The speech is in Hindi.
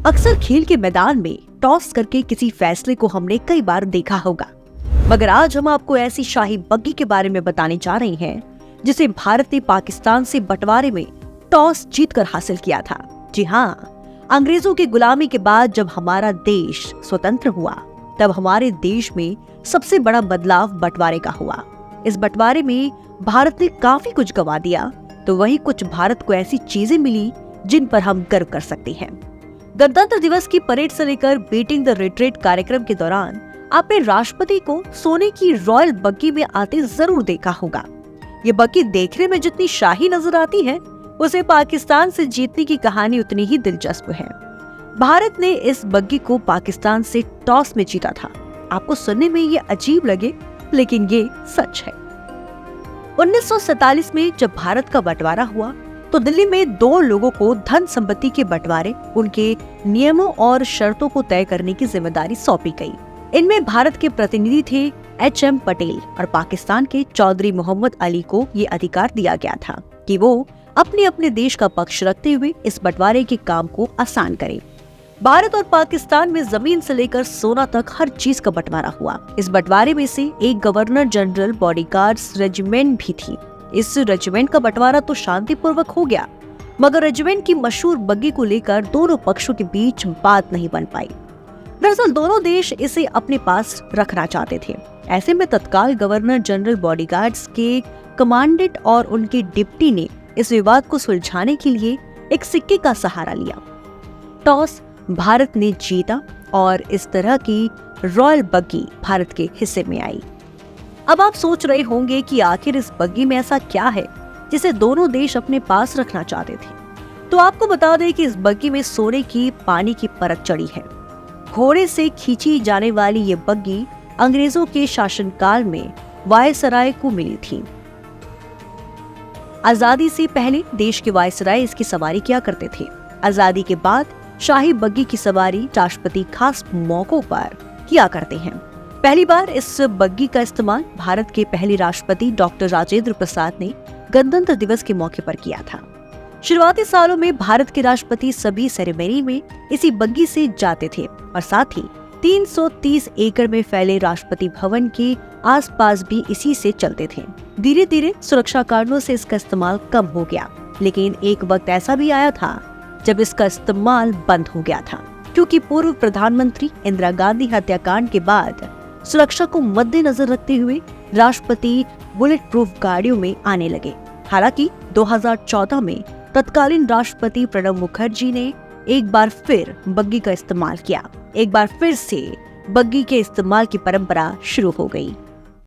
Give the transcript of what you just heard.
अक्सर खेल के मैदान में टॉस करके किसी फैसले को हमने कई बार देखा होगा, मगर आज हम आपको ऐसी शाही बग्गी के बारे में बताने जा रहे हैं जिसे भारत ने पाकिस्तान से बंटवारे में टॉस जीतकर हासिल किया था। जी हाँ, अंग्रेजों की गुलामी के बाद जब हमारा देश स्वतंत्र हुआ तब हमारे देश में सबसे बड़ा बदलाव बंटवारे का हुआ। इस बंटवारे में भारत ने काफी कुछ गंवा दिया, तो वहीं कुछ भारत को ऐसी चीजें मिली जिन पर हम गर्व कर सकते हैं। गणतंत्र दिवस की परेड से लेकर बीटिंग द रिट्रीट कार्यक्रम के दौरान आपने राष्ट्रपति को सोने की रॉयल बग्गी में आते जरूर देखा होगा। ये बग्गी देखने में जितनी शाही नजर आती है, उसे पाकिस्तान से जीतने की कहानी उतनी ही दिलचस्प है। भारत ने इस बग्गी को पाकिस्तान से टॉस में जीता था। आपको सुनने में ये अजीब लगे, लेकिन ये सच है। 1947 में जब भारत का बंटवारा हुआ तो दिल्ली में दो लोगों को धन संपत्ति के बंटवारे, उनके नियमों और शर्तों को तय करने की जिम्मेदारी सौंपी गई। इनमें भारत के प्रतिनिधि थे HM पटेल और पाकिस्तान के चौधरी मोहम्मद अली को ये अधिकार दिया गया था कि वो अपने अपने देश का पक्ष रखते हुए इस बंटवारे के काम को आसान करें। भारत और पाकिस्तान में जमीन से लेकर सोना तक हर चीज का बंटवारा हुआ। इस बंटवारे में से एक गवर्नर जनरल बॉडीगार्ड्स रेजिमेंट भी थी। इस रेजिमेंट का बंटवारा तो शांतिपूर्वक हो गया, मगर रेजिमेंट की मशहूर बग्गी को लेकर दोनों पक्षों के बीच बात नहीं बन पाई। दरअसल दोनों देश इसे अपने पास रखना चाहते थे। ऐसे में तत्काल गवर्नर जनरल बॉडीगार्ड्स के कमांडेंट और उनके डिप्टी ने इस विवाद को सुलझाने के लिए एक सिक्के का सहारा लिया। टॉस भारत ने जीता और इस तरह की रॉयल बग्गी भारत के हिस्से में आई। अब आप सोच रहे होंगे कि आखिर इस बग्गी में ऐसा क्या है जिसे दोनों देश अपने पास रखना चाहते थे। तो आपको बता दें कि इस बग्गी में सोने की पानी की परत चढ़ी है। घोड़े से खींची जाने वाली ये बग्गी अंग्रेजों के शासनकाल में वायसराय को मिली थी। आजादी से पहले देश के वायसराय इसकी सवारी किया करते थे। आजादी के बाद शाही बग्गी की सवारी राष्ट्रपति खास मौकों पर किया करते हैं। पहली बार इस बग्गी का इस्तेमाल भारत के पहले राष्ट्रपति डॉक्टर राजेंद्र प्रसाद ने गणतंत्र दिवस के मौके पर किया था। शुरुआती सालों में भारत के राष्ट्रपति सभी सेरेमनी में इसी बग्गी से जाते थे और साथ ही 330 एकड़ में फैले राष्ट्रपति भवन के आसपास भी इसी से चलते थे। धीरे धीरे सुरक्षा कारणों से इसका इस्तेमाल कम हो गया, लेकिन एक वक्त ऐसा भी आया था जब इसका इस्तेमाल बंद हो गया था, क्योंकि पूर्व प्रधानमंत्री इंदिरा गांधी हत्याकांड के बाद सुरक्षा को मद्देनजर रखते हुए राष्ट्रपति बुलेट प्रूफ गाड़ियों में आने लगे। हालांकि 2014 में तत्कालीन राष्ट्रपति प्रणब मुखर्जी ने एक बार फिर बग्गी का इस्तेमाल किया। एक बार फिर से बग्गी के इस्तेमाल की परंपरा शुरू हो गई।